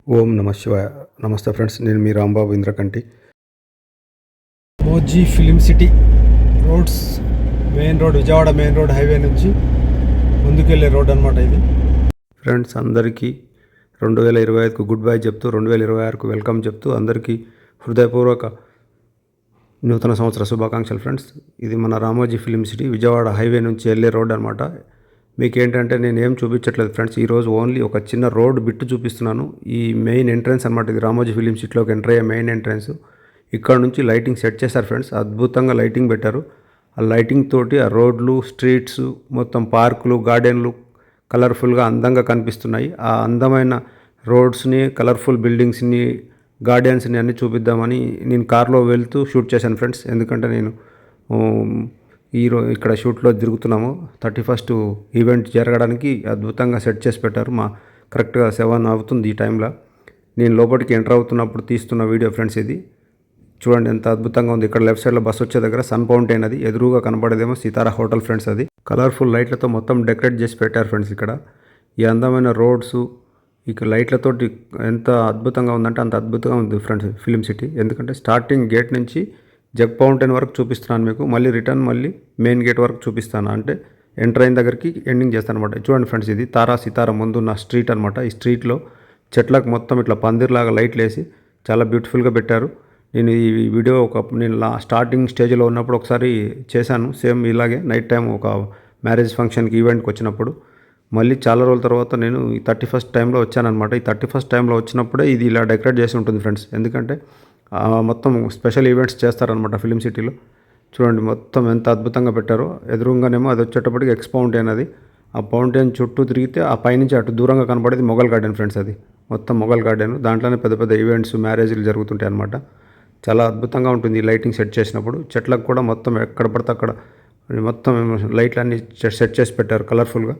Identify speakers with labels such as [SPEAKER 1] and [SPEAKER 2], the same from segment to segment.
[SPEAKER 1] ఓం నమ శివాయ. నమస్తే ఫ్రెండ్స్, నేను మీ రాంబాబు ఇంద్రకంటి.
[SPEAKER 2] మోజీ film city roads main road, Vijayawada main road highway నుంచి ముందుకెళ్ళే రోడ్ అనమాట ఇది.
[SPEAKER 1] ఫ్రెండ్స్ అందరికీ 2025కు గుడ్ బై చెప్తూ 2026కు వెల్కమ్ చెప్తూ అందరికీ హృదయపూర్వక నూతన సంవత్సర శుభాకాంక్షలు. ఫ్రెండ్స్ ఇది మన Ramoji film city Vijayawada highway నుంచి వెళ్ళే రోడ్ అనమాట. మీకు ఏంటంటే నేను ఏం చూపించట్లేదు ఫ్రెండ్స్, ఈరోజు ఓన్లీ ఒక చిన్న రోడ్ బిట్టు చూపిస్తున్నాను. ఈ మెయిన్ ఎంట్రన్స్ అనమాట, ఇది రామోజీ ఫిలిం సిటీలోకి ఎంటర్ అయ్యే మెయిన్ ఎంట్రన్స్. ఇక్కడ నుంచి లైటింగ్ సెట్ చేశారు ఫ్రెండ్స్, అద్భుతంగా లైటింగ్ పెట్టారు. ఆ లైటింగ్ తోటి ఆ రోడ్లు, స్ట్రీట్స్, మొత్తం పార్కులు, గార్డెన్లు కలర్ఫుల్గా అందంగా కనిపిస్తున్నాయి. ఆ అందమైన రోడ్స్ని, కలర్ఫుల్ బిల్డింగ్స్ని, గార్డెన్స్ని అన్నీ చూపిద్దామని నేను కార్లో వెళ్తూ షూట్ చేశాను ఫ్రెండ్స్. ఎందుకంటే నేను ఇక్కడ షూట్లో తిరుగుతున్నాము. 31st ఈవెంట్ జరగడానికి అద్భుతంగా సెట్ చేసి పెట్టారు. కరెక్ట్గా 7 అవుతుంది ఈ టైంలో. నేను లోపలికి ఎంటర్ అవుతున్నప్పుడు తీస్తున్న వీడియో ఫ్రెండ్స్ ఇది. చూడండి ఎంత అద్భుతంగా ఉంది. ఇక్కడ లెఫ్ట్ సైడ్లో బస్సు వచ్చే దగ్గర సన్ ఫౌంటైన్, అది ఎదురుగా కనబడేదేమో సితారా హోటల్ ఫ్రెండ్స్. అది కలర్ఫుల్ లైట్లతో మొత్తం డెకరేట్ చేసి పెట్టారు ఫ్రెండ్స్. ఇక్కడ ఈ అందమైన రోడ్స్, ఇక లైట్లతోటి ఎంత అద్భుతంగా ఉందంటే అంత అద్భుతంగా ఉంది ఫ్రెండ్స్ ఫిలిం సిటీ. ఎందుకంటే స్టార్టింగ్ గేట్ నుంచి జగ్ ఫౌంటైన్ వరకు చూపిస్తున్నాను మీకు, మళ్ళీ రిటర్న్ మళ్ళీ మెయిన్ గేట్ వరకు చూపిస్తాను. అంటే ఎంటర్ అయిన దగ్గరికి ఎండింగ్ చేస్తాను అనమాట. చూడండి ఫ్రెండ్స్, ఇది తారా సితారా ముందున్న స్ట్రీట్ అనమాట. ఈ స్ట్రీట్లో చెట్లకు మొత్తం ఇట్లా పందిర్లాగా లైట్లు వేసి చాలా బ్యూటిఫుల్గా పెట్టారు. నేను ఈ వీడియో నేను స్టార్టింగ్ స్టేజ్లో ఉన్నప్పుడు ఒకసారి చేశాను, సేమ్ ఇలాగే నైట్ టైం ఒక మ్యారేజ్ ఫంక్షన్కి ఈవెంట్కి వచ్చినప్పుడు. మళ్ళీ చాలా రోజుల తర్వాత నేను ఈ 31st టైంలో వచ్చానమాట. ఈ 31st టైంలో వచ్చినప్పుడే ఇది ఇలా డెకరేట్ చేసి ఉంటుంది ఫ్రెండ్స్. ఎందుకంటే మొత్తం స్పెషల్ ఈవెంట్స్ చేస్తారనమాట ఫిలిం సిటీలో. చూడండి మొత్తం ఎంత అద్భుతంగా పెట్టారో. ఎదురుగానేమో అది వచ్చేటప్పటికి ఎక్స్ ఫౌంటైన్, అది ఆ ఫౌంటైన్ చుట్టూ తిరిగితే ఆ పైనుంచి అటు దూరంగా కనబడేది మొఘల్ గార్డెన్ ఫ్రెండ్స్. అది మొత్తం మొఘల్ గార్డెన్, దాంట్లోనే పెద్ద పెద్ద ఈవెంట్స్, మ్యారేజ్లు జరుగుతుంటాయి అనమాట. చాలా అద్భుతంగా ఉంటుంది ఈ లైటింగ్ సెట్ చేసినప్పుడు. చెట్లకు కూడా మొత్తం ఎక్కడ పడితే అక్కడ మొత్తం లైట్లన్నీ సెట్ చేసి పెట్టారు కలర్ఫుల్గా.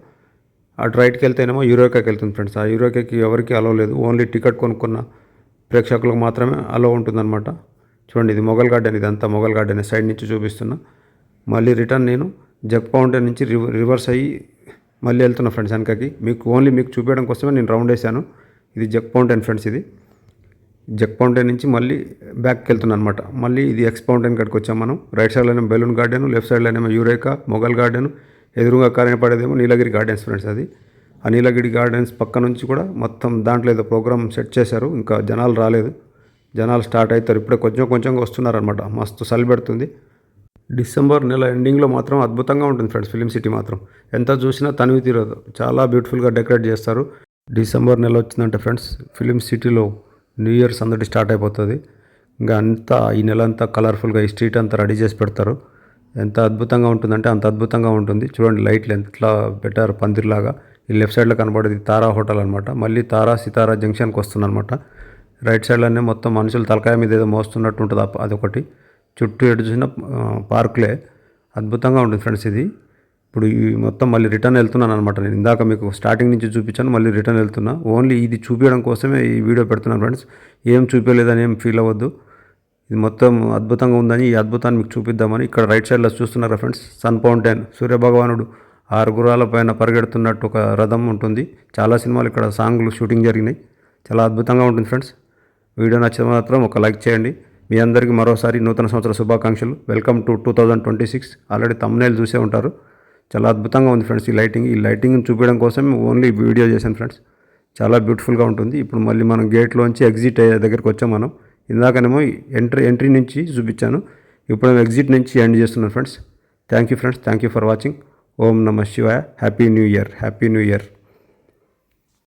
[SPEAKER 1] అటు రైట్కి వెళ్తేనేమో యూరోకాకి వెళ్తుంది ఫ్రెండ్స్. ఆ యూరోకాకి ఎవరికి అలవ్ లేదు, ఓన్లీ టికెట్ కొనుక్కున్న ప్రేక్షకులకు మాత్రమే అలో ఉంటుందన్నమాట. చూడండి ఇది మొఘల్ గార్డెన్, ఇదంతా మొఘల్ గార్డెన్ సైడ్ నుంచి చూపిస్తున్నా. మళ్ళీ రిటర్న్ నేను జగ్ ఫౌంటైన్ నుంచి రివర్స్ అయ్యి మళ్ళీ వెళ్తున్నా ఫ్రెండ్స్ వెనకకి. మీకు చూపించడం కోసమే నేను రౌండ్ వేసాను. ఇది జగ్ ఫౌంటైన్ ఫ్రెండ్స్. ఇది జగ్ ఫౌంటైన్ నుంచి మళ్ళీ బ్యాక్కి వెళ్తున్నాను అనమాట. మళ్ళీ ఇది ఎక్స్ ఫౌంటైన్ కాడికి వచ్చాం మనం. రైట్ సైడ్లోనేమో బెలూన్ గార్డెన్, లెఫ్ట్ సైడ్లోనేమో యూరేకా మొఘల్ గార్డెన్, ఎదురుగా కనపడేదేమో నీలగిరి గార్డెన్స్ ఫ్రెండ్స్. అది ఆ నీలగిరి గార్డెన్స్ పక్క నుంచి కూడా మొత్తం దాంట్లో ఏదో ప్రోగ్రామ్ సెట్ చేశారు. ఇంకా జనాలు రాలేదు, జనాలు స్టార్ట్ అవుతారు ఇప్పుడే, కొంచెంగా వస్తున్నారనమాట. మస్తు చలి పెడుతుంది. డిసెంబర్ నెల ఎండింగ్లో మాత్రం అద్భుతంగా ఉంటుంది ఫ్రెండ్స్ ఫిలిం సిటీ మాత్రం. ఎంత చూసినా తనివి తీరదు, చాలా బ్యూటిఫుల్గా డెకరేట్ చేస్తారు. డిసెంబర్ నెల వచ్చిందంటే ఫ్రెండ్స్ ఫిలిం సిటీలో న్యూ ఇయర్ సందడి స్టార్ట్ అయిపోతుంది. ఇంకా అంతా ఈ నెల అంతా కలర్ఫుల్గా ఈ స్ట్రీట్ అంతా రెడీ చేసి పెడతారు. ఎంత అద్భుతంగా ఉంటుందంటే అంత అద్భుతంగా ఉంటుంది. చూడండి లైట్లు ఎట్లా పెట్టారు పందిర్లాగా. ఈ లెఫ్ట్ సైడ్లో కనబడేది తారా హోటల్ అనమాట. మళ్ళీ తారా సితారా జంక్షన్కి వస్తుందన్నమాట. రైట్ సైడ్లోనే మొత్తం మనుషులు తలకాయ మీద ఏదో మోస్తున్నట్టు ఉంటుంది, అదొకటి. చుట్టూ ఎటు చూసిన పార్కులే, అద్భుతంగా ఉంటుంది ఫ్రెండ్స్ ఇది. ఇప్పుడు ఈ మొత్తం మళ్ళీ రిటర్న్ వెళ్తున్నాను అనమాట. నేను ఇందాక మీకు స్టార్టింగ్ నుంచి చూపించాను, మళ్ళీ రిటర్న్ వెళ్తున్నా. ఓన్లీ ఇది చూపించడం కోసమే ఈ వీడియో పెడుతున్నాను ఫ్రెండ్స్. ఏం చూపించలేదని ఏం ఫీల్ అవ్వద్దు. ఇది మొత్తం అద్భుతంగా ఉందని ఈ అద్భుతాన్ని మీకు చూపిద్దామని. ఇక్కడ రైట్ సైడ్లో చూస్తున్నారా ఫ్రెండ్స్, సన్ ఫౌంటైన్, సూర్యభగవానుడు 6 గుర్రాల పైన పరిగెడుతున్నట్టు ఒక రథం ఉంటుంది. చాలా సినిమాలు ఇక్కడ సాంగ్లు షూటింగ్ జరిగినాయి. చాలా అద్భుతంగా ఉంటుంది ఫ్రెండ్స్. వీడియో నచ్చితే మాత్రం ఒక లైక్ చేయండి. మీ అందరికీ మరోసారి నూతన సంవత్సర శుభాకాంక్షలు. Welcome to 2026. ఆల్రెడీ తమ్నైల్ చూసే ఉంటారు. చాలా అద్భుతంగా ఉంది ఫ్రెండ్స్ ఈ లైటింగ్ని చూపించడం కోసం ఓన్లీ వీడియో చేశాను ఫ్రెండ్స్. చాలా బ్యూటిఫుల్గా ఉంటుంది. ఇప్పుడు మళ్ళీ మనం గేట్లోంచి ఎగ్జిట్ అయ్యే దగ్గరికి వచ్చాం మనం. ఇందాకనేమో ఎంట్రీ నుంచి చూపించాను, ఇప్పుడు ఎగ్జిట్ నుంచి ఎండ్ చేస్తున్నాను friends. Thank you friends, thank you for watching. ఓం నమ శివాయ. Happy new year.